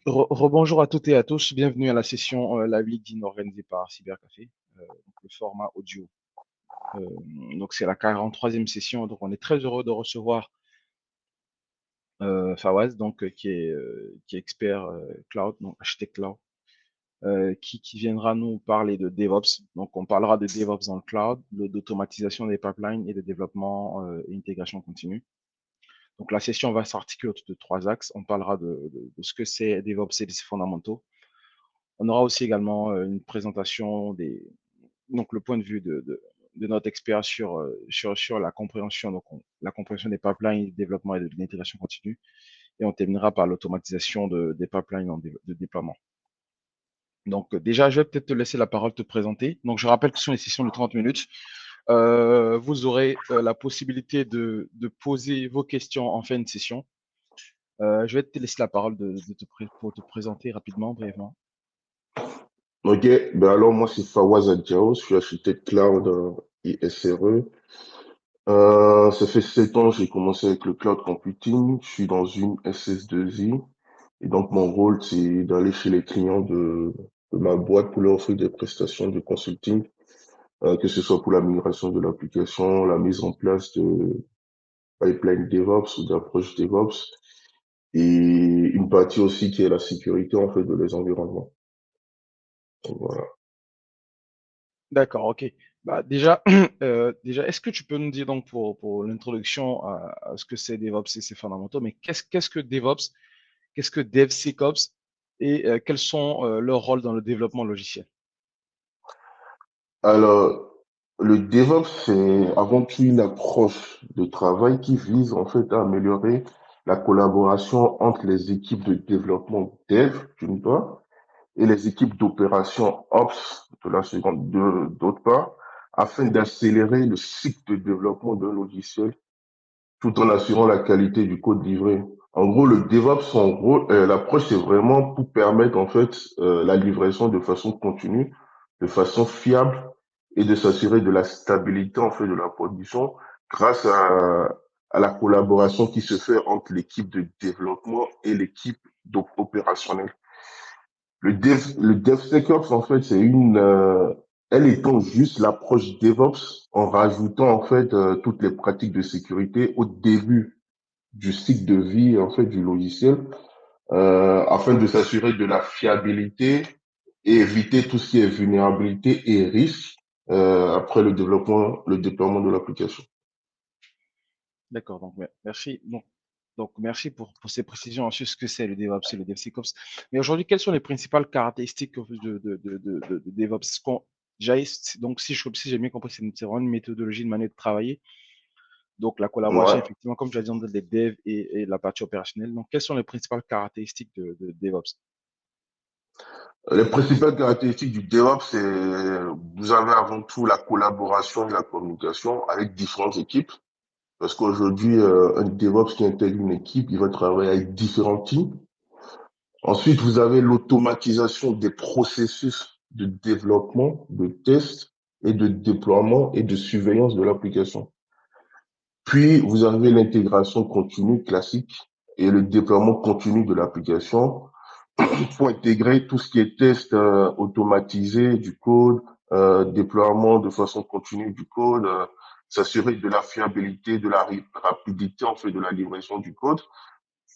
Rebonjour à toutes et à tous, bienvenue à la session Live LinkedIn organisée par Cybercafé, donc le format audio. Euh, donc c'est la 43e session, donc on est très heureux de recevoir Fawaz, donc qui est expert cloud, donc architecte cloud, qui viendra nous parler de DevOps. Donc on parlera de DevOps dans le cloud, d'automatisation des pipelines et de développement et intégration continue. Donc la session va s'articuler autour de trois axes. On parlera de ce que c'est DevOps et de ses fondamentaux. On aura aussi également une présentation donc le point de vue de notre expert sur la compréhension, la compréhension des pipelines, du développement et de l'intégration continue. Et on terminera par l'automatisation des pipelines de déploiement. Donc, déjà, je vais peut-être te laisser la parole te présenter. Donc, je rappelle que ce sont les sessions de 30 minutes. Vous aurez la possibilité de poser vos questions en fin de session. Je vais te laisser la parole pour te présenter rapidement, brièvement. Ok, ben alors moi c'est Fawaz Adjao, je suis architecte cloud et SRE. Ça fait 7 ans que j'ai commencé avec le cloud computing. Je suis dans une SS2I et donc mon rôle c'est d'aller chez les clients de ma boîte pour leur offrir des prestations de consulting, que ce soit pour la migration de l'application, la mise en place de pipeline DevOps ou d'approche DevOps et une partie aussi qui est la sécurité en fait de les environnements. Donc, voilà. D'accord, ok. Bah, déjà, est-ce que tu peux nous dire donc pour l'introduction à ce que c'est DevOps et ses fondamentaux, mais qu'est-ce que DevOps, qu'est-ce que DevSecOps et quels sont leurs rôles dans le développement logiciel? Alors, le DevOps, c'est avant tout une approche de travail qui vise en fait à améliorer la collaboration entre les équipes de développement dev, d'une part, et les équipes d'opération Ops, de la seconde, d'autre part, afin d'accélérer le cycle de développement d'un logiciel tout en assurant la qualité du code livré. En gros, le DevOps, son rôle, l'approche, c'est vraiment pour permettre en fait la livraison de façon continue, de façon fiable et de s'assurer de la stabilité en fait de la production grâce à la collaboration qui se fait entre l'équipe de développement et l'équipe opérationnelle. Le DevSecOps, en fait, elle étend juste l'approche DevOps en rajoutant en fait toutes les pratiques de sécurité au début du cycle de vie en fait du logiciel afin de s'assurer de la fiabilité et éviter tout ce qui est vulnérabilité et risque après le déploiement de l'application. D'accord, donc merci. Donc, merci pour ces précisions sur ce que c'est le DevOps et le DevSecOps. Mais aujourd'hui, quelles sont les principales caractéristiques de DevOps? Donc, si j'ai bien compris, c'est vraiment une méthodologie, une manière de travailler. Donc, la collaboration, Ouais. effectivement, comme tu as dit, entre les devs et la partie opérationnelle. Donc, quelles sont les principales caractéristiques de DevOps? Les principales caractéristiques du DevOps, c'est vous avez avant tout la collaboration et la communication avec différentes équipes. Parce qu'aujourd'hui, un DevOps qui intègre une équipe, il va travailler avec différents teams. Ensuite, vous avez l'automatisation des processus de développement, de test et de déploiement et de surveillance de l'application. Puis, vous avez l'intégration continue classique et le déploiement continu de l'application. Il faut intégrer tout ce qui est test automatisé du code, déploiement de façon continue du code, s'assurer de la fiabilité, de la rapidité en fait de la livraison du code.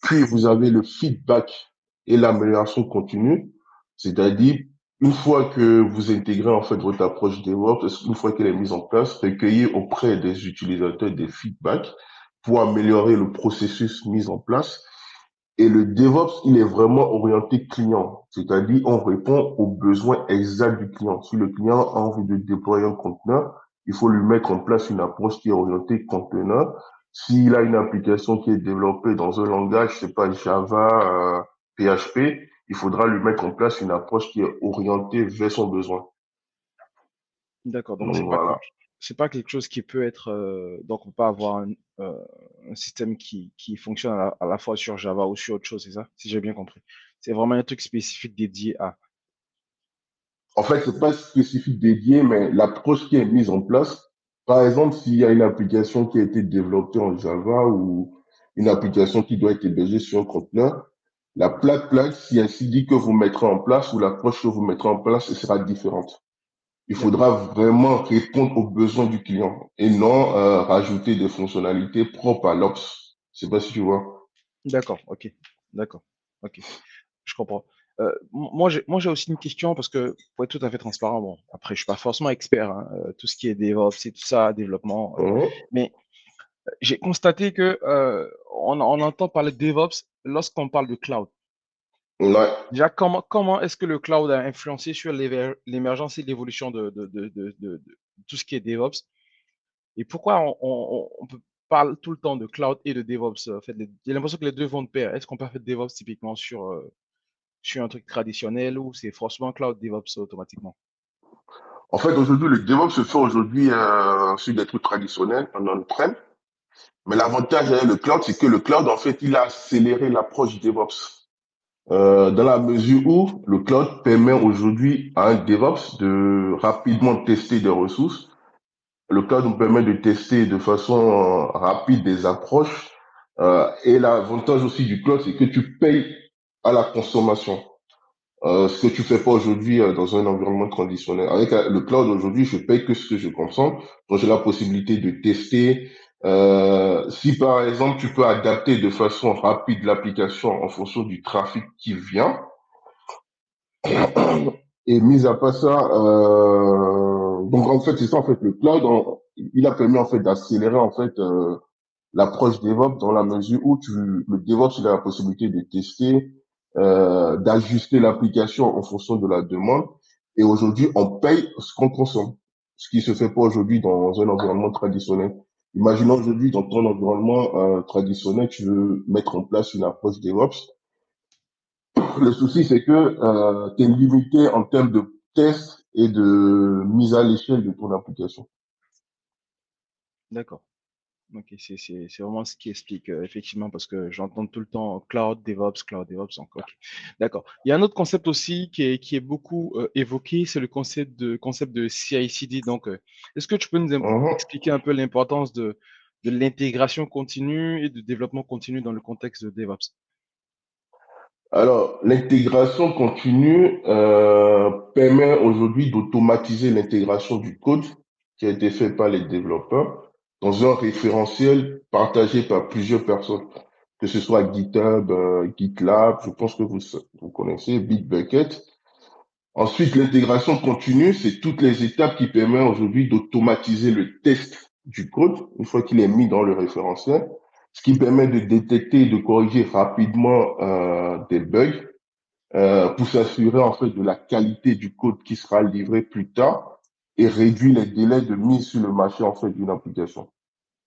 Puis vous avez le feedback et l'amélioration continue, c'est-à-dire une fois que vous intégrez en fait votre approche DevOps, une fois qu'elle est mise en place, recueillir auprès des utilisateurs des feedbacks pour améliorer le processus mis en place. Et le DevOps, il est vraiment orienté client, c'est-à-dire on répond aux besoins exacts du client. Si le client a envie de déployer un conteneur, il faut lui mettre en place une approche qui est orientée conteneur. S'il a une application qui est développée dans un langage, je sais pas, Java, PHP, il faudra lui mettre en place une approche qui est orientée vers son besoin. D'accord, donc Donc voilà. c'est pas quelque chose qui peut être, donc on peut avoir un système qui fonctionne à la fois sur Java ou sur autre chose, c'est ça? Si j'ai bien compris. C'est vraiment un truc spécifique dédié à. En fait, c'est pas spécifique dédié, mais l'approche qui est mise en place, par exemple, s'il y a une application qui a été développée en Java ou une application qui doit être hébergée sur un conteneur, La pipeline CI/CD que vous mettrez en place ou l'approche que vous mettrez en place, elle sera différente. Il D'accord. faudra vraiment répondre aux besoins du client et non rajouter des fonctionnalités propres à l'Ops. Je sais pas si tu vois. D'accord. Ok. D'accord. Ok. Je comprends. Moi, j'ai aussi une question parce que, pour être tout à fait transparent, bon, après, je suis pas forcément expert, hein, tout ce qui est DevOps et tout ça, développement, Mhm. mais j'ai constaté que on entend parler de DevOps lorsqu'on parle de cloud. Ouais. Déjà, comment est-ce que le cloud a influencé sur l'émergence et l'évolution de tout ce qui est DevOps? Et pourquoi parle tout le temps de cloud et de DevOps? En fait, j'ai l'impression que les deux vont de pair. Est-ce qu'on peut faire DevOps typiquement sur un truc traditionnel ou c'est forcément cloud DevOps automatiquement? En fait, aujourd'hui, le DevOps se fait aujourd'hui sur des trucs traditionnels, en on-prem. Mais l'avantage avec le cloud, c'est que le cloud, en fait, il a accéléré l'approche DevOps. Dans la mesure où le cloud permet aujourd'hui à un DevOps de rapidement tester des ressources. Le cloud nous permet de tester de façon rapide des approches. Et l'avantage aussi du cloud, c'est que tu payes à la consommation. Ce que tu fais pas aujourd'hui dans un environnement traditionnel. Avec le cloud aujourd'hui, je paye que ce que je consomme. Donc j'ai la possibilité de tester. Si par exemple tu peux adapter de façon rapide l'application en fonction du trafic qui vient. Et mis à part ça, donc en fait c'est ça en fait le cloud, il a permis en fait d'accélérer en fait l'approche DevOps dans la mesure où le DevOps il a la possibilité de tester, d'ajuster l'application en fonction de la demande. Et aujourd'hui, on paye ce qu'on consomme, ce qui se fait pas aujourd'hui dans un environnement traditionnel. Imaginons aujourd'hui dans ton environnement traditionnel, tu veux mettre en place une approche DevOps. Le souci, c'est que tu es limité en termes de tests et de mise à l'échelle de ton application. D'accord. Ok, c'est vraiment ce qui explique, effectivement, parce que j'entends tout le temps Cloud DevOps. Donc, ok. D'accord. Il y a un autre concept aussi qui est beaucoup évoqué, c'est le concept de CI/CD. Donc, est-ce que tu peux nous Mhm. expliquer un peu l'importance de l'intégration continue et de développement continu dans le contexte de DevOps? Alors, l'intégration continue permet aujourd'hui d'automatiser l'intégration du code qui a été fait par les développeurs dans un référentiel partagé par plusieurs personnes, que ce soit GitHub, GitLab, je pense que vous connaissez, Bitbucket. Ensuite, l'intégration continue, c'est toutes les étapes qui permettent aujourd'hui d'automatiser le test du code une fois qu'il est mis dans le référentiel, ce qui permet de détecter et de corriger rapidement des bugs pour s'assurer en fait de la qualité du code qui sera livré plus tard et réduire les délais de mise sur le marché en fait d'une application.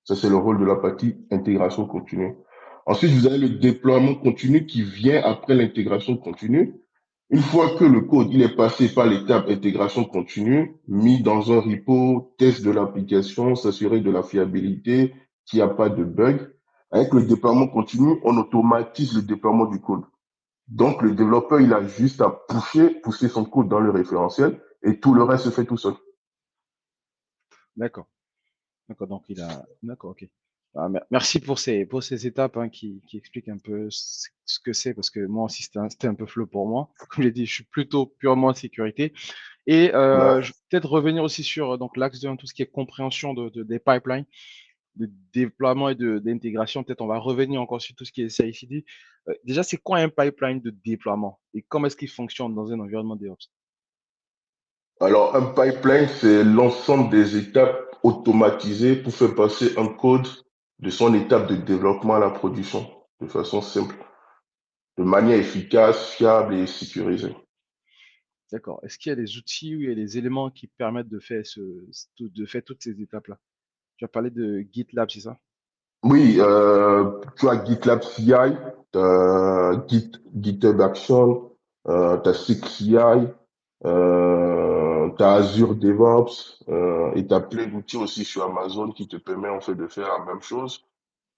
Ça, c'est le rôle de la partie intégration continue. Ensuite, vous avez le déploiement continu qui vient après l'intégration continue. Une fois que le code il est passé par l'étape intégration continue, mis dans un repo, test de l'application, s'assurer de la fiabilité, qu'il n'y a pas de bug. Avec le déploiement continu, on automatise le déploiement du code. Donc, le développeur, il a juste à pousser son code dans le référentiel et tout le reste se fait tout seul. D'accord. D'accord. Donc, D'accord, ok. Ah, merci pour ces étapes, hein, qui expliquent un peu ce que c'est, parce que moi aussi, c'était un peu flou pour moi. Comme j'ai dit, je suis plutôt purement sécurité. Et Ouais. je vais peut-être revenir aussi sur donc l'axe 2, tout ce qui est compréhension des pipelines, de déploiement et d'intégration. Peut-être on va revenir encore sur tout ce qui est CI/CD. Déjà, c'est quoi un pipeline de déploiement et comment est-ce qu'il fonctionne dans un environnement DevOps? Alors, un pipeline, c'est l'ensemble des étapes automatisées pour faire passer un code de son étape de développement à la production de façon simple, de manière efficace, fiable et sécurisée. D'accord. Est-ce qu'il y a des outils ou il y a des éléments qui permettent de faire toutes ces étapes-là? Tu as parlé de GitLab, c'est ça? Oui, tu as GitLab CI, GitHub Action, tu as SickCI, tu as Azure DevOps, et tu as plein d'outils aussi sur Amazon qui te permet en fait de faire la même chose.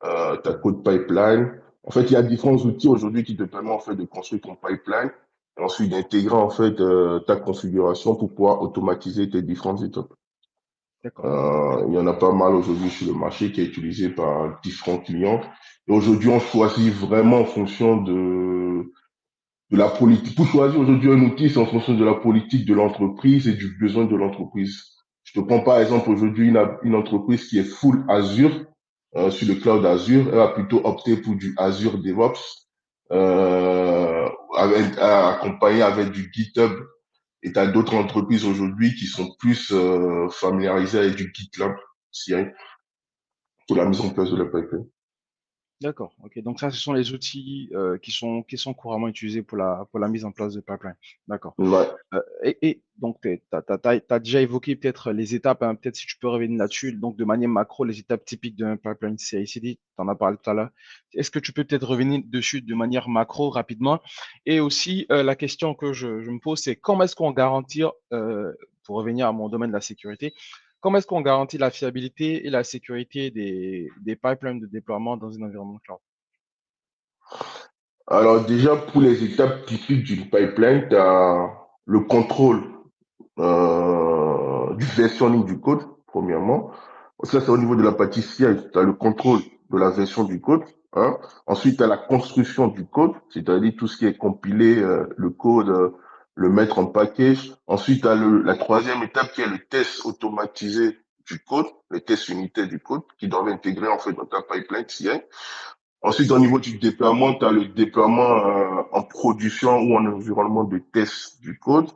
Tu as Code Pipeline. En fait, il y a différents outils aujourd'hui qui te permettent en fait de construire ton pipeline et ensuite d'intégrer en fait ta configuration pour pouvoir automatiser tes différentes étapes. D'accord. Il y en a pas mal aujourd'hui sur le marché qui est utilisé par différents clients Et aujourd'hui, on choisit vraiment en fonction de la politique. Pour choisir aujourd'hui un outil, c'est en fonction de la politique de l'entreprise et du besoin de l'entreprise. Je te prends par exemple aujourd'hui une entreprise qui est full Azure, sur le cloud Azure, elle va plutôt opter pour du Azure DevOps, accompagné avec du GitHub. Et tu as d'autres entreprises aujourd'hui qui sont plus familiarisées avec du GitLab CI pour la mise en place de la pipeline. D'accord. Ok. Donc ça, ce sont les outils qui sont couramment utilisés pour la mise en place de pipeline. D'accord. Ouais. Et donc, tu as déjà évoqué peut-être les étapes, hein, peut-être si tu peux revenir là-dessus, donc de manière macro, les étapes typiques d'un pipeline CI/CD, tu en as parlé tout à l'heure. Est-ce que tu peux peut-être revenir dessus de manière macro rapidement? Et aussi, la question que je me pose, c'est comment est-ce qu'on garantit, pour revenir à mon domaine de la sécurité, comment est-ce qu'on garantit la fiabilité et la sécurité des pipelines de déploiement dans un environnement cloud? Alors déjà, pour les étapes typiques d'une pipeline, tu as le contrôle du versionning du code, premièrement. Ça, c'est au niveau de la partie CI. Tu as le contrôle de la version du code. Hein. Ensuite, tu as la construction du code, c'est-à-dire tout ce qui est compilé, le code, le mettre en package. Ensuite, tu as la troisième étape qui est le test automatisé du code, les tests unitaires du code qui doivent intégrer en fait dans ta pipeline CI. Ensuite, au niveau du déploiement, tu as le déploiement en production ou en environnement de test du code.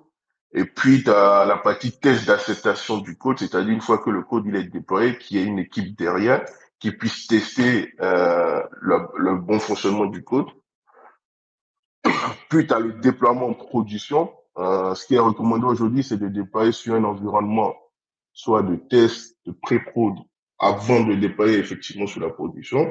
Et puis, tu as la partie test d'acceptation du code, c'est-à-dire une fois que le code il est déployé, qu'il y ait une équipe derrière qui puisse tester le bon fonctionnement du code. Puis, tu as le déploiement en production. Ce qui est recommandé aujourd'hui, c'est de déployer sur un environnement soit de test, de pré-prod, avant de déployer effectivement sur la production.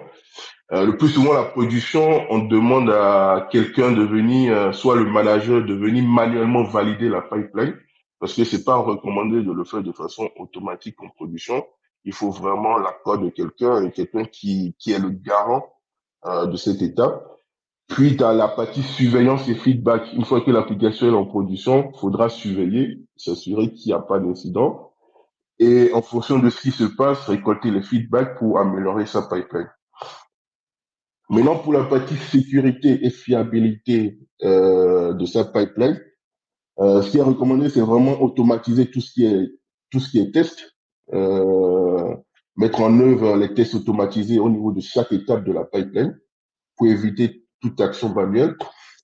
Le plus souvent, la production, on demande à quelqu'un de venir, soit le manager, de venir manuellement valider la pipeline, parce que c'est pas recommandé de le faire de façon automatique en production. Il faut vraiment l'accord de quelqu'un et quelqu'un qui est le garant de cette étape. Puis, tu as la partie surveillance et feedback. Une fois que l'application est en production, il faudra surveiller, s'assurer qu'il n'y a pas d'incident. Et en fonction de ce qui se passe, récolter les feedbacks pour améliorer sa pipeline. Maintenant, pour la partie sécurité et fiabilité de sa pipeline, ce qui est recommandé, c'est vraiment automatiser tout ce qui est test, euh, mettre en œuvre les tests automatisés au niveau de chaque étape de la pipeline pour éviter toute action manuelle.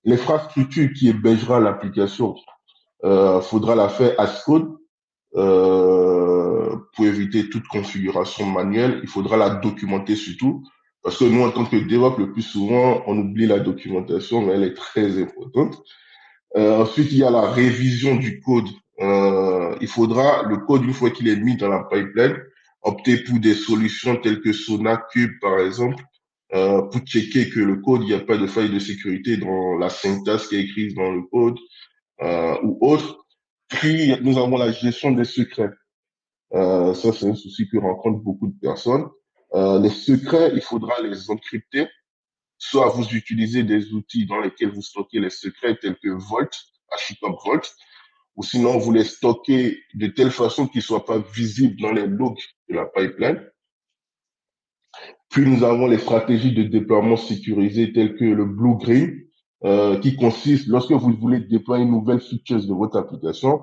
L'infrastructure qui hébergera l'application, faudra la faire as code pour éviter toute configuration manuelle. Il faudra la documenter surtout. Parce que nous, en tant que DevOps, le plus souvent, on oublie la documentation, mais elle est très importante. Ensuite, il y a la révision du code. Il faudra, le code, une fois qu'il est mis dans la pipeline, opter pour des solutions telles que SonarQube, par exemple, pour checker que le code, il n'y a pas de faille de sécurité dans la syntaxe qui est écrite dans le code ou autre. Puis, nous avons la gestion des secrets. Ça, c'est un souci que rencontrent beaucoup de personnes. Les secrets, il faudra les encrypter. Soit vous utilisez des outils dans lesquels vous stockez les secrets tels que Vault, HashiCorp Vault, ou sinon vous les stockez de telle façon qu'ils ne soient pas visibles dans les logs de la pipeline. Puis nous avons les stratégies de déploiement sécurisé telles que le Blue Green, qui consiste, lorsque vous voulez déployer une nouvelle feature de votre application,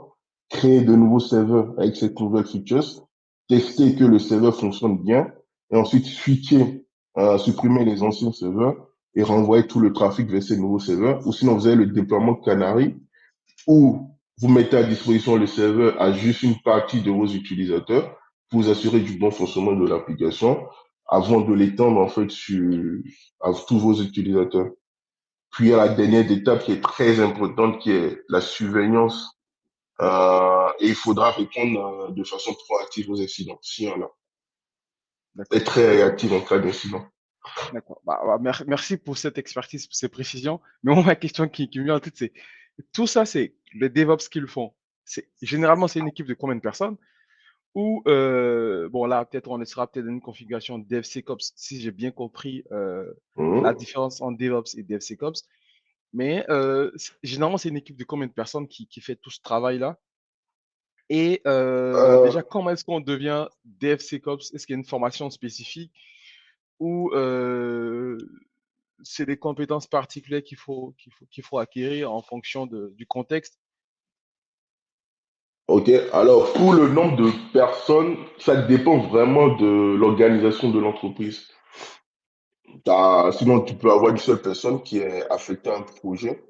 créer de nouveaux serveurs avec cette nouvelle feature, tester que le serveur fonctionne bien, et ensuite switcher, supprimer les anciens serveurs et renvoyer tout le trafic vers ces nouveaux serveurs. Ou sinon, vous avez le déploiement Canary, où vous mettez à disposition le serveur à juste une partie de vos utilisateurs pour vous assurer du bon fonctionnement de l'application avant de l'étendre en fait à tous vos utilisateurs. Puis il y a la dernière étape qui est très importante, qui est la surveillance. Et il faudra répondre de façon proactive aux incidents, s'il y en a. Être D'accord. très réactif en cas d'incident. D'accord. Merci pour cette expertise, pour ces précisions. Mais moi, ma question qui me vient en tête, c'est tout ça, c'est les DevOps qui le font. Généralement, c'est une équipe de combien de personnes? Ou, bon, là, peut-être on sera peut-être dans une configuration DevSecOps, si j'ai bien compris la Mmh. différence entre DevOps et DevSecOps. Mais généralement, c'est une équipe de combien de personnes qui fait tout ce travail-là? Et Euh, déjà, comment est-ce qu'on devient DevSecOps? Est-ce qu'il y a une formation spécifique? ou c'est des compétences particulières qu'il faut acquérir en fonction du contexte? Ok, alors pour le nombre de personnes, ça dépend vraiment de l'organisation de l'entreprise. Sinon, tu peux avoir une seule personne qui est affectée à un projet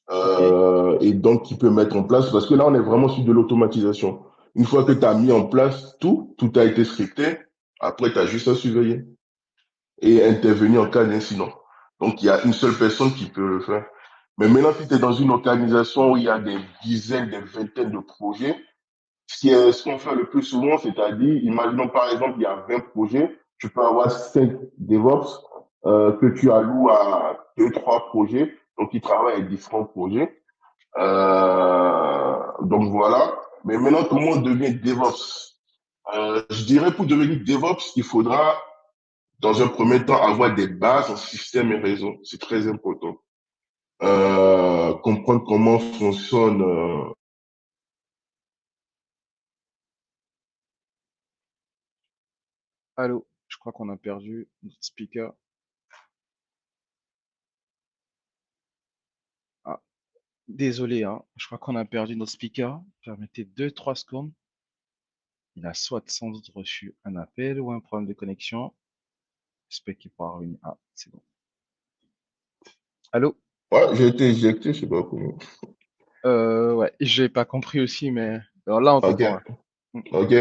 Ok, et donc qui peut mettre en place, parce que là, on est vraiment sur de l'automatisation. Une fois que tu as mis en place tout a été scripté, après, tu as juste à surveiller et intervenir en cas d'incident. Donc, il y a une seule personne qui peut le faire. Mais maintenant, si tu es dans une organisation où il y a des dizaines, des vingtaines de projets, ce qu'on fait le plus souvent, c'est-à-dire, imaginons par exemple, il y a 20 projets, tu peux avoir 5 DevOps que tu alloues à 2, 3 projets, donc ils travaillent avec différents projets. Donc voilà. Mais maintenant, comment on devient DevOps? Je dirais pour devenir DevOps, il faudra, dans un premier temps, avoir des bases en système et réseau. C'est très important. Comprendre comment fonctionne allô, je crois qu'on a perdu notre speaker. Ah, désolé, hein, je crois qu'on a perdu notre speaker. Permettez 2, 3 secondes. Il a soit sans doute reçu un appel ou un problème de connexion. J'espère qu'il pourra revenir. Ah, c'est bon. Allô? ouais, j'ai été éjecté, je sais pas comment. Ouais, j'ai pas compris aussi, mais alors là, on Ok, t'entend. Ouais. Mm. ok.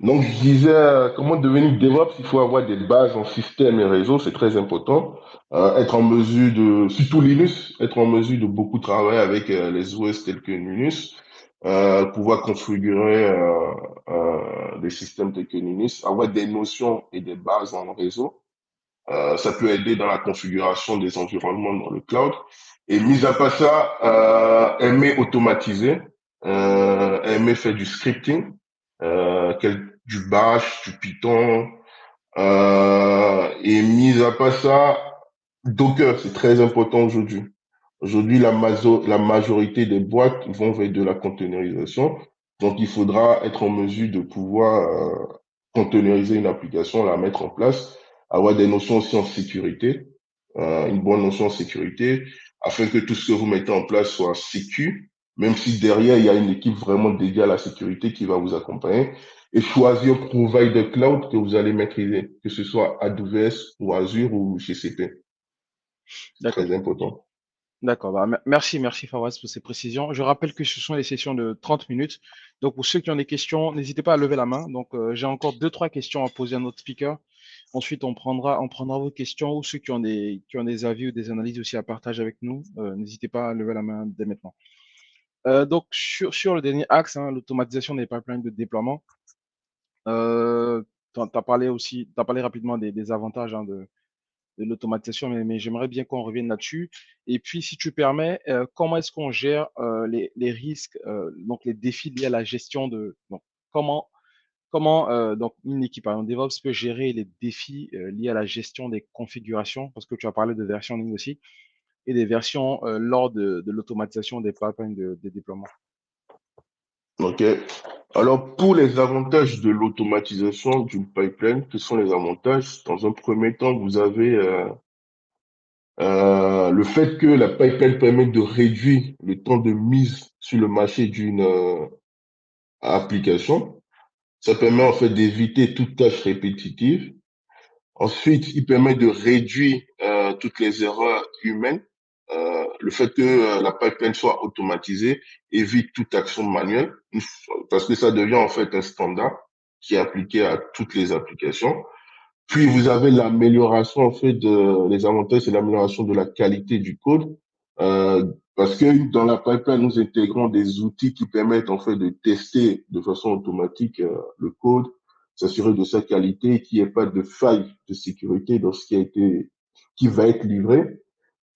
Donc, je disais, comment devenir DevOps? Il faut avoir des bases en système et réseau, c'est très important. Être en mesure de, surtout Linux, être en mesure de beaucoup travailler avec les OS tels que Linux, pouvoir configurer des systèmes tels que Linux, avoir des notions et des bases en réseau. Ça peut aider dans la configuration des environnements dans le cloud. Et mis à part ça, aimer automatiser, aimer faire du scripting, du Bash, du Python. Et mis à part ça, Docker, c'est très important aujourd'hui. Aujourd'hui, la majorité des boîtes vont vers de la containerisation. Donc, il faudra être en mesure de pouvoir containeriser une application, la mettre en place, avoir des notions aussi en sécurité, une bonne notion en sécurité, afin que tout ce que vous mettez en place soit sécu, même si derrière, il y a une équipe vraiment dédiée à la sécurité qui va vous accompagner, et choisir un provider cloud que vous allez maîtriser, que ce soit AWS ou Azure ou GCP. C'est D'accord. très important. D'accord. Bah, merci Fawaz pour ces précisions. Je rappelle que ce sont des sessions de 30 minutes. Donc, pour ceux qui ont des questions, n'hésitez pas à lever la main. Donc, j'ai encore 2, 3 questions à poser à notre speaker. Ensuite, on prendra vos questions ou ceux qui ont des avis ou des analyses aussi à partager avec nous. N'hésitez pas à lever la main dès maintenant. Donc, sur le dernier axe, hein, l'automatisation des pipelines de déploiement, tu as parlé aussi, tu parlé rapidement des avantages, hein, de l'automatisation, mais j'aimerais bien qu'on revienne là-dessus. Et puis, si tu permets, comment est-ce qu'on gère les risques, donc les défis liés à la gestion de. Donc, comment donc une équipe, par exemple, DevOps peut gérer les défis liés à la gestion des configurations, parce que tu as parlé de versionning aussi, et des versions lors de l'automatisation des pipelines de déploiement. OK. Alors, pour les avantages de l'automatisation d'une pipeline, quels sont les avantages? Dans un premier temps, vous avez le fait que la pipeline permet de réduire le temps de mise sur le marché d'une application. Ça permet en fait d'éviter toute tâche répétitive. Ensuite, il permet de réduire toutes les erreurs humaines. Le fait que la pipeline soit automatisée évite toute action manuelle parce que ça devient en fait un standard qui est appliqué à toutes les applications. Puis vous avez l'amélioration en fait les avantages, c'est l'amélioration de la qualité du code parce que dans la pipeline nous intégrons des outils qui permettent en fait de tester de façon automatique le code, s'assurer de sa qualité, qu'il n'y ait pas de faille de sécurité dans ce qui va être livré.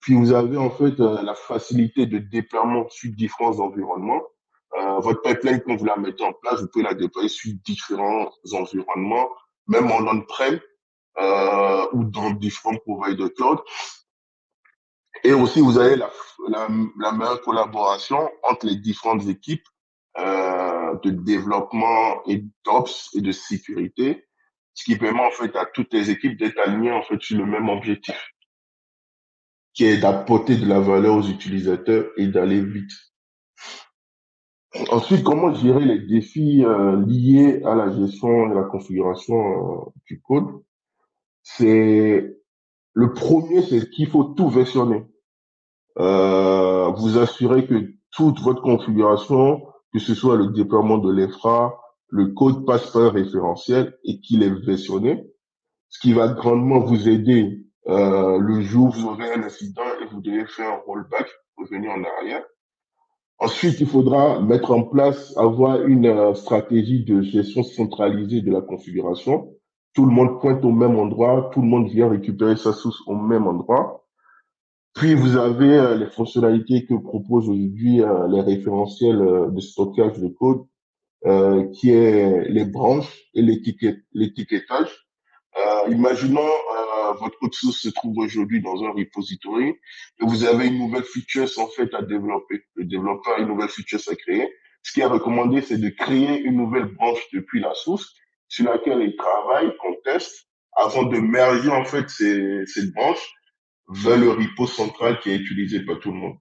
Puis vous avez en fait la facilité de déploiement sur différents environnements. Votre pipeline, quand vous la mettez en place, vous pouvez la déployer sur différents environnements, même en on-prem ou dans différents providers cloud. Et aussi, vous avez la meilleure collaboration entre les différentes équipes de développement et d'ops et de sécurité. ce qui permet en fait à toutes les équipes d'être alignées en fait sur le même objectif, qui est d'apporter de la valeur aux utilisateurs et d'aller vite. Ensuite, comment gérer les défis liés à la gestion et la configuration du code? C'est le premier, c'est qu'il faut tout versionner. Vous assurez que toute votre configuration, que ce soit le déploiement de l'infra, le code passe par un référentiel et qu'il est versionné, ce qui va grandement vous aider le jour où vous aurez un incident et vous devez faire un rollback, revenir en arrière. Ensuite, il faudra mettre en place, avoir une stratégie de gestion centralisée de la configuration. Tout le monde pointe au même endroit, tout le monde vient récupérer sa source au même endroit. Puis, vous avez les fonctionnalités que proposent aujourd'hui les référentiels de stockage de code, qui est les branches et l'étiquetage. Imaginons votre code source se trouve aujourd'hui dans un repository et vous avez une nouvelle feature en fait à développer. Le développeur a une nouvelle feature à créer. Ce qui est recommandé, c'est de créer une nouvelle branche depuis la source sur laquelle il travaille, qu'on teste, avant de merger en fait cette branche vers le repo central qui est utilisé par tout le monde.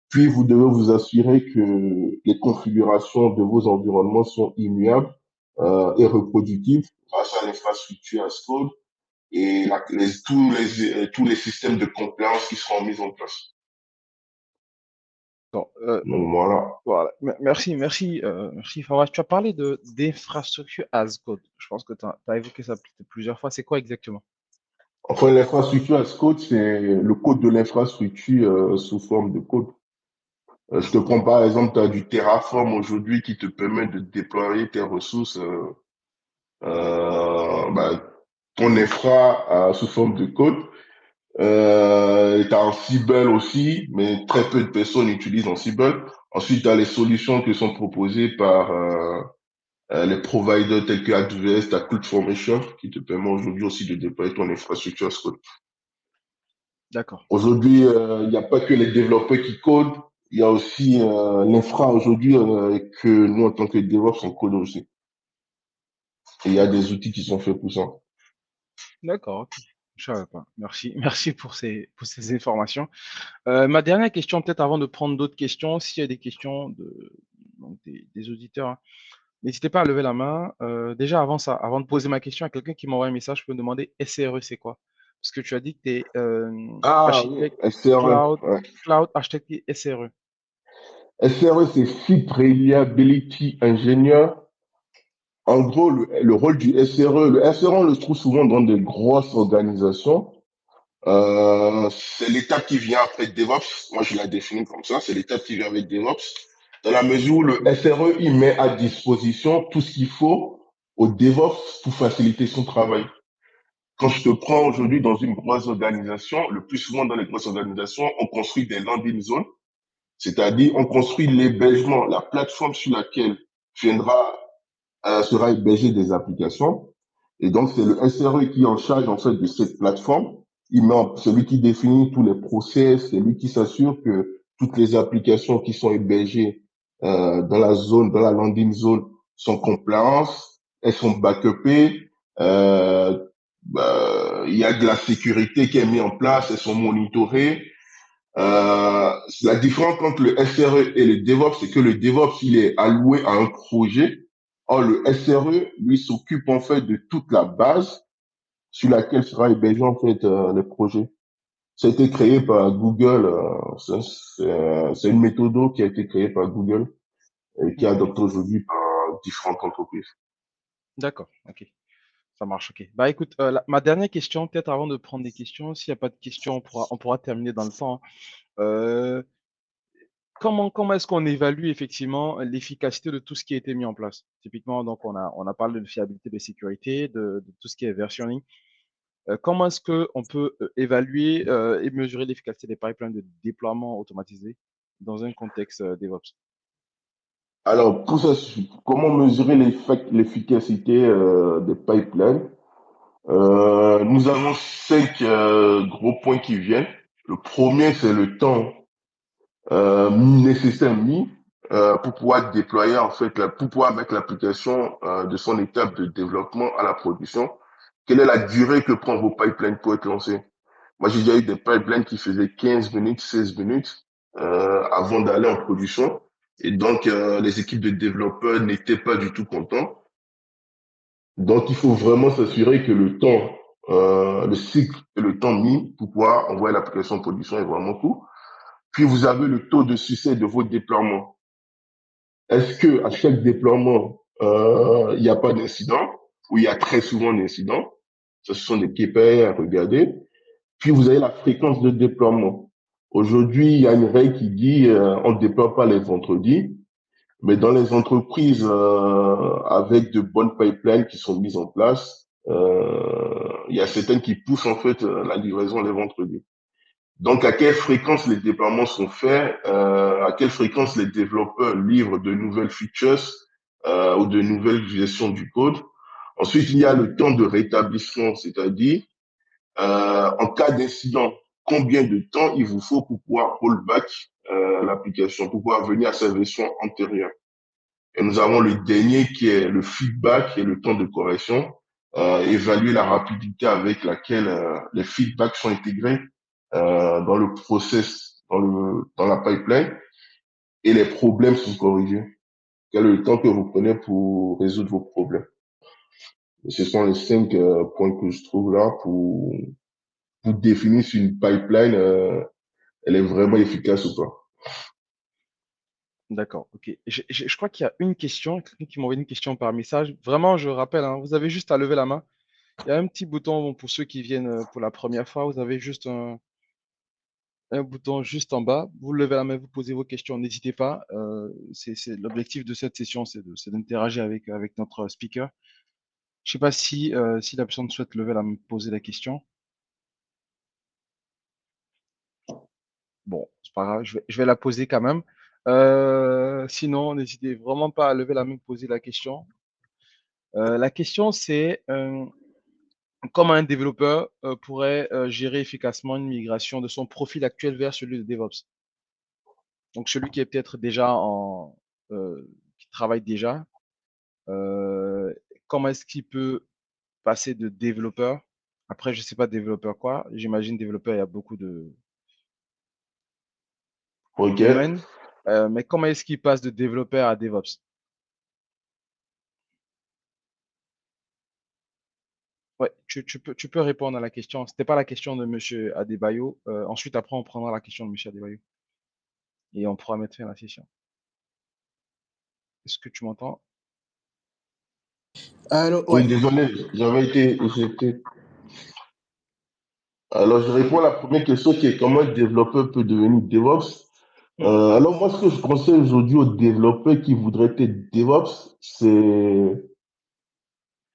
Puis, vous devez vous assurer que les configurations de vos environnements sont immuables et reproductibles grâce à l'infrastructure as code et tous les systèmes de compliance qui seront mis en place. Bon, Donc voilà. voilà. Merci Fawaz. Tu as parlé d'infrastructure as code. Je pense que tu as évoqué ça plusieurs fois. C'est quoi exactement? Enfin, l'infrastructure as code, c'est le code de l'infrastructure sous forme de code. Je te prends par exemple, tu as du Terraform aujourd'hui qui te permet de déployer tes ressources, bah, ton infra sous forme de code. Tu as Ansible aussi, mais très peu de personnes utilisent Ansible. Ensuite, tu as les solutions qui sont proposées par les providers tels que AWS, tu as CloudFormation qui te permet aujourd'hui aussi de déployer ton infrastructure as code. D'accord. Aujourd'hui, il n'y a pas que les développeurs qui codent, il y a aussi l'infra aujourd'hui que nous, en tant que DevOps, on code aussi. Et il y a D'accord. des outils qui sont faits pour ça. D'accord. Ok. Je savais pas. Merci. Merci pour ces informations. Ma dernière question, peut-être avant de prendre d'autres questions, s'il y a des questions donc des auditeurs, hein, n'hésitez pas à lever la main. Déjà, avant ça, avant de poser ma question à quelqu'un qui m'envoie un message, je peux me demander SRE, c'est quoi? Parce que tu as dit que tu es Ah oui, architecte SRE. Ouais. cloud architecte et SRE. SRE, c'est Site Reliability Engineer. En gros, le rôle du SRE, le SRE, on le trouve souvent dans des grosses organisations. C'est l'étape qui vient après DevOps. Moi, je la définis comme ça. C'est l'étape qui vient avec DevOps. Dans la mesure où le SRE, il met à disposition tout ce qu'il faut au DevOps pour faciliter son travail. Quand je te prends aujourd'hui dans une grosse organisation, le plus souvent dans les grosses organisations, on construit des landing zones, c'est-à-dire on construit l'hébergement, la plateforme sur laquelle sera hébergé des applications. Et donc, c'est le SRE qui est en charge, en fait, de cette plateforme. C'est lui qui définit tous les process, c'est lui qui s'assure que toutes les applications qui sont hébergées dans la zone, dans la landing zone, sont compliance, elles sont backupées, il y a de la sécurité qui est mise en place, elles sont monitorées. La différence entre le SRE et le DevOps, c'est que le DevOps, il est alloué à un projet. Or, le SRE, lui, s'occupe en fait de toute la base sur laquelle sera hébergé en fait le projet. Ça a été créé par Google. C'est une méthode qui a été créée par Google et qui est Ok. adoptée aujourd'hui par différentes entreprises. D'accord. Ok. Ça marche. Ok. Bah écoute, ma dernière question, peut-être avant de prendre des questions, s'il n'y a pas de questions, on pourra terminer dans le temps, hein. Comment est-ce qu'on évalue effectivement l'efficacité de tout ce qui a été mis en place? Typiquement, donc on a parlé de fiabilité, de sécurité, de tout ce qui est versionning. Comment est-ce qu'on peut évaluer et mesurer l'efficacité des pipelines de déploiement automatisé dans un contexte DevOps? Alors, pour ça, comment mesurer l'efficacité des pipelines? Nous avons cinq gros points qui viennent. Le premier, c'est le temps nécessaire mis. pour pouvoir déployer, en fait, pour pouvoir mettre l'application de son étape de développement à la production? Quelle est la durée que prend vos pipelines pour être lancés? Moi, j'ai déjà eu des pipelines qui faisaient 15 minutes, 16 minutes avant d'aller en production. Et donc, les équipes de développeurs n'étaient pas du tout contents. Donc, il faut vraiment s'assurer que le temps, le cycle et le temps mis pour pouvoir envoyer l'application en production est vraiment court. Puis, vous avez le taux de succès de vos déploiements. Est-ce que à chaque déploiement, il n'y a pas d'incident ou il y a très souvent d'incidents? Ce sont des KPI à regarder. Puis, vous avez la fréquence de déploiement. Aujourd'hui, il y a une règle qui dit on ne déploie pas les vendredis, mais dans les entreprises avec de bonnes pipelines qui sont mises en place, il y a certaines qui poussent en fait la livraison les vendredis. Donc, à quelle fréquence les déploiements sont faits, à quelle fréquence les développeurs livrent de nouvelles features ou de nouvelles gestions du code. Ensuite, il y a le temps de rétablissement, c'est-à-dire en cas d'incident, combien de temps il vous faut pour pouvoir rollback l'application, pour pouvoir venir à sa version antérieure. Et nous avons le dernier qui est le feedback et le temps de correction, évaluer la rapidité avec laquelle les feedbacks sont intégrés dans le process, dans la pipeline et les problèmes sont corrigés. Quel est le temps que vous prenez pour résoudre vos problèmes? Et ce sont les 5 points que je trouve là pour définir si une pipeline elle est vraiment efficace ou pas. D'accord, ok. Je crois qu'il y a une question, quelqu'un qui m'a envoyé une question par message. Vraiment, je rappelle, hein, vous avez juste à lever la main. Il y a un petit bouton bon, pour ceux qui viennent pour la première fois. Vous avez juste un bouton juste en bas. Vous levez la main, vous posez vos questions. N'hésitez pas. L'objectif de cette session, c'est d'interagir avec notre speaker. Je ne sais pas si la personne souhaite lever la main, poser la question. Bon, c'est pas grave, je vais la poser quand même. Sinon, n'hésitez vraiment pas à lever la main, poser la question. La question, c'est comment un développeur pourrait gérer efficacement une migration de son profil actuel vers celui de DevOps. Donc, celui qui est peut-être déjà qui travaille déjà, euh, comment est-ce qu'il peut passer de développeur? Après, je sais pas développeur quoi. J'imagine développeur, il y a beaucoup de Ok. domaines. Mais comment est-ce qu'il passe de développeur à DevOps? Ouais, tu peux répondre à la question. C'était pas la question de Monsieur Adebayo. Ensuite, après, on prendra la question de Monsieur Adebayo et on pourra mettre fin à la session. Est-ce que tu m'entends? Alors, Oui, ouais. désolé, j'avais été éjecté. Alors, je réponds à la première question qui est comment un développeur peut devenir DevOps. Hmm. Alors, moi, ce que je conseille aujourd'hui aux développeurs qui voudraient être DevOps, c'est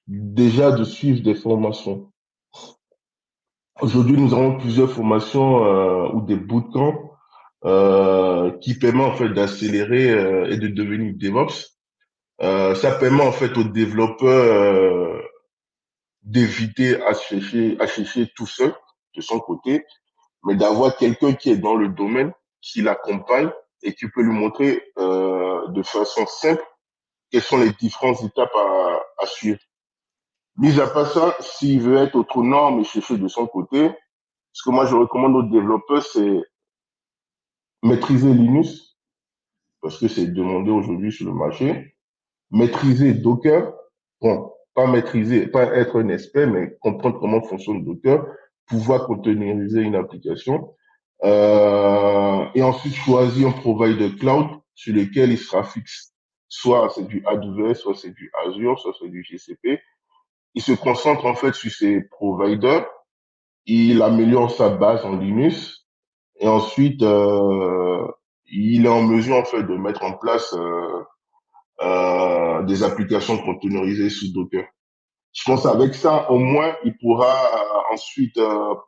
déjà de suivre des formations. Aujourd'hui, nous avons plusieurs formations ou des bootcamps qui permettent en fait d'accélérer et de devenir DevOps. Ça permet en fait aux développeurs d'éviter à chercher tout seul de son côté, mais d'avoir quelqu'un qui est dans le domaine, qui l'accompagne et qui peut lui montrer de façon simple quelles sont les différentes étapes à suivre. Mis à part ça, s'il veut être autonome et chercher de son côté, ce que moi je recommande aux développeurs, c'est maîtriser Linux, parce que c'est demandé aujourd'hui sur le marché, maîtriser Docker, bon, pas maîtriser, pas être un expert, mais comprendre comment fonctionne Docker, pouvoir containeriser une application, et ensuite choisir un provider cloud sur lequel il sera fixe. Soit c'est du AWS, soit c'est du Azure, soit c'est du GCP. Il se concentre en fait sur ses providers, il améliore sa base en Linux, et ensuite il est en mesure en fait de mettre en place des applications containerisées sous Docker. Je pense qu'avec ça, au moins, il pourra ensuite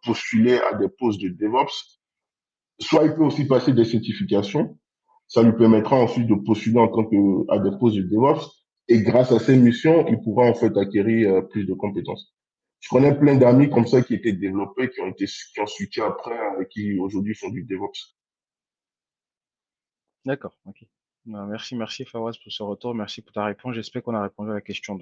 postuler à des postes de DevOps. Soit il peut aussi passer des certifications. Ça lui permettra ensuite de postuler en tant que à des postes de DevOps. Et grâce à ces missions, il pourra en fait acquérir plus de compétences. Je connais plein d'amis comme ça qui étaient développés, qui ont switché après, qui aujourd'hui font du DevOps. D'accord, ok. Merci Fawaz pour ce retour. Merci pour ta réponse. J'espère qu'on a répondu à la question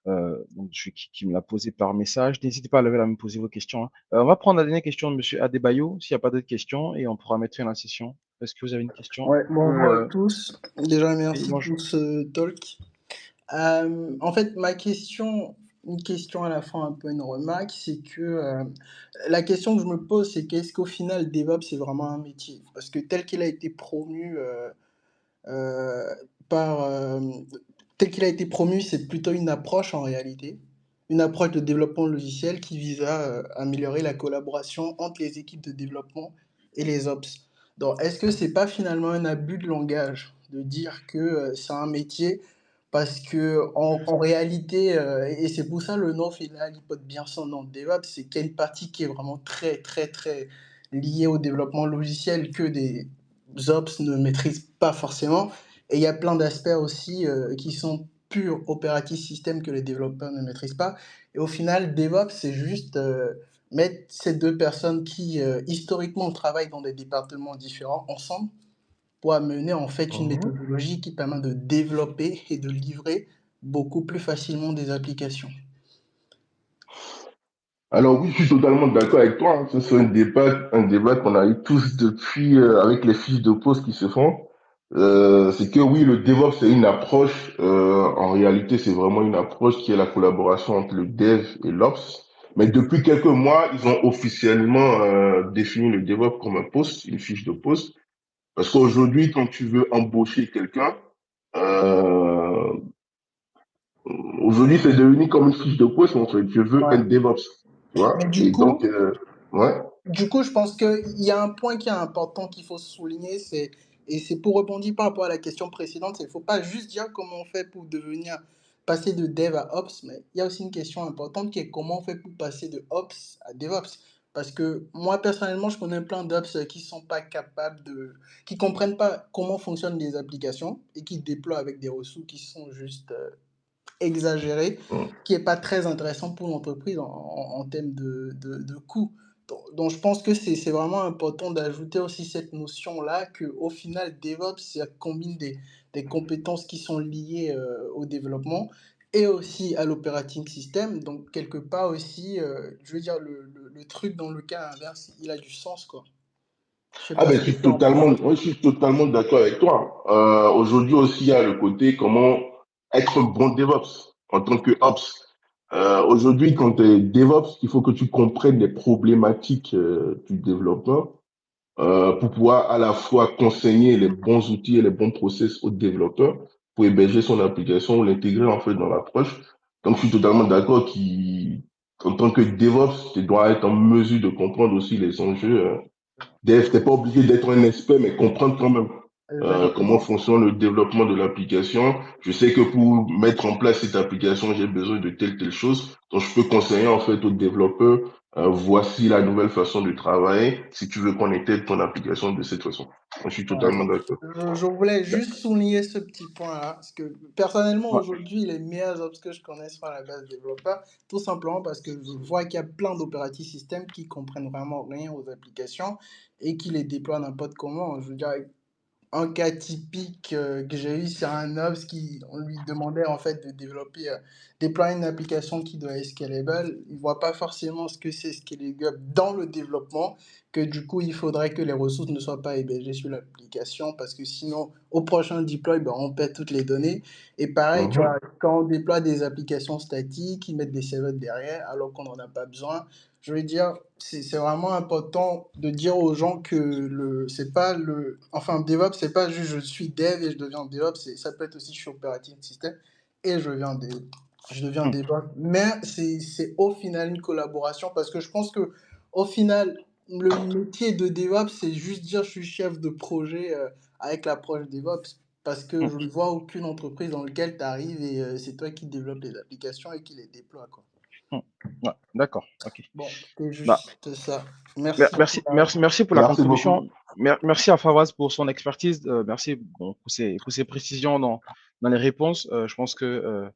donc, celui qui me l'a posé par message. N'hésitez pas à lever la main, me poser vos questions, hein. On va prendre la dernière question de Monsieur Adebayo, s'il n'y a pas d'autres questions, et on pourra mettre fin à la session. Est-ce que vous avez une question? Ouais, bonjour à tous. Déjà, Oui, merci bonjour. pour ce talk. En fait, une question à la fin, un peu une remarque, c'est que la question que je me pose, c'est qu'est-ce qu'au final, DevOps, c'est vraiment un métier? Parce que tel qu'il a été promu euh, par, euh, tel qu'il a été promu, c'est plutôt une approche en réalité, une approche de développement logiciel qui vise à améliorer la collaboration entre les équipes de développement et les ops. Donc, est-ce que c'est pas finalement un abus de langage de dire que c'est un métier parce que en réalité, et c'est pour ça le nom final, il porte bien son nom, DevOps, c'est qu'il y a une partie qui est vraiment très très très liée au développement logiciel que des ops ne maîtrisent pas forcément. Et il y a plein d'aspects aussi qui sont purs operating system que les développeurs ne maîtrisent pas. Et au final, DevOps, c'est juste mettre ces deux personnes qui historiquement travaillent dans des départements différents ensemble pour amener en fait une Mhm. méthodologie qui permet de développer et de livrer beaucoup plus facilement des applications. Alors oui, je suis totalement d'accord avec toi, hein. C'est un débat qu'on a eu tous depuis avec les fiches de poste qui se font. C'est que oui, le DevOps c'est une approche. En réalité, c'est vraiment une approche qui est la collaboration entre le Dev et l'Ops. Mais depuis quelques mois, ils ont officiellement défini le DevOps comme un poste, une fiche de poste. Parce qu'aujourd'hui, quand tu veux embaucher quelqu'un, euh, aujourd'hui c'est devenu comme une fiche de poste. En fait, je veux un Ouais. DevOps, tu vois. Mais Et donc ouais. du coup, je pense qu'il y a un point qui est important qu'il faut souligner, et c'est pour rebondir par rapport à la question précédente, c'est qu'il ne faut pas juste dire comment on fait pour devenir, passer de dev à ops, mais il y a aussi une question importante qui est comment on fait pour passer de ops à DevOps. Parce que moi, personnellement, je connais plein d'ops qui sont pas capables qui comprennent pas comment fonctionnent les applications et qui déploient avec des ressources qui sont juste exagéré, qui n'est pas très intéressant pour l'entreprise en termes de coûts. Donc, je pense que c'est vraiment important d'ajouter aussi cette notion-là qu'au final, DevOps, ça combine des compétences qui sont liées au développement et aussi à l'operating system. Donc, quelque part aussi, je veux dire, le truc dans le cas inverse, il a du sens, quoi. Je sais Ah pas ben, ce que tu en penses. je suis totalement d'accord avec toi. Aujourd'hui aussi, il y a le côté comment être un bon DevOps en tant que Ops. Aujourd'hui, quand tu es DevOps, il faut que tu comprennes les problématiques du développeur pour pouvoir à la fois conseiller les bons outils et les bons process au développeur pour héberger son application ou l'intégrer en fait dans l'approche. Donc, je suis totalement d'accord qu'en tant que DevOps, tu dois être en mesure de comprendre aussi les enjeux. Dev, t'es pas obligé d'être un expert, mais comprendre quand même comment Exactement. fonctionne le développement de l'application. Je sais que pour mettre en place cette application, j'ai besoin de telle chose. Donc, je peux conseiller en fait au développeur, voici la nouvelle façon de travailler si tu veux qu'on intègre ton application de cette façon. Je suis Ouais. totalement d'accord. Je voulais juste souligner ce petit point-là, parce que personnellement, Ouais. aujourd'hui, les meilleurs ops que je connaisse sont à la base développeur, tout simplement parce que je vois qu'il y a plein d'operating systems qui comprennent vraiment rien aux applications et qui les déploient n'importe comment. Je veux dire, un cas typique que j'ai eu, c'est un ops qui, on lui demandait en fait de développer, déployer une application qui doit être scalable. Il ne voit pas forcément ce que c'est scalable dans le développement, que du coup, il faudrait que les ressources ne soient pas hébergées sur l'application parce que sinon, au prochain deploy, ben, on perd toutes les données. Et pareil, tu vois, Mhm. quand on déploie des applications statiques, ils mettent des serveurs derrière alors qu'on n'en a pas besoin. Je veux dire, c'est vraiment important de dire aux gens que c'est pas enfin, DevOps, c'est pas juste je suis dev et je deviens DevOps, ça peut être aussi je suis operating system et je deviens Hmm. DevOps. Mais c'est au final une collaboration parce que je pense que au final, le métier de DevOps, c'est juste dire je suis chef de projet avec l'approche DevOps parce que Hmm. je ne vois aucune entreprise dans laquelle tu arrives et c'est toi qui développes les applications et qui les déploie, quoi. Hmm. Ouais, d'accord. OK. Bon, c'était Bah, juste ça. Merci pour la réponse. merci pour la Merci contribution. beaucoup. Merci à Fawaz pour son expertise. Merci bon, pour ses précisions dans les réponses. Je pense que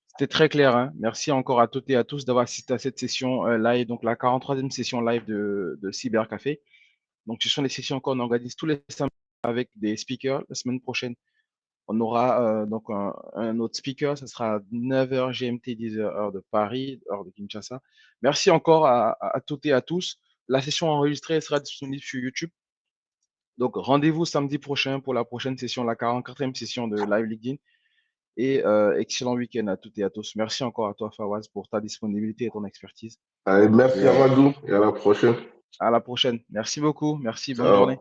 c'était très clair, hein. Merci encore à toutes et à tous d'avoir assisté à cette session live, donc la 43e session live de Cybercafé. Donc, ce sont les sessions qu'on organise tous les samedis avec des speakers. La semaine prochaine, on aura donc un autre speaker. Ça sera 9h GMT, 10h heure de Paris, heure de Kinshasa. Merci encore à toutes et à tous. La session enregistrée sera disponible sur YouTube. Donc, rendez-vous samedi prochain pour la prochaine session, la 44e session de Live LinkedIn. Et excellent week-end à toutes et à tous. Merci encore à toi, Fawaz, pour ta disponibilité et ton expertise. Allez, merci Et Amadou et à la prochaine. à la prochaine. Merci beaucoup. Merci. Bonne Ciao. journée.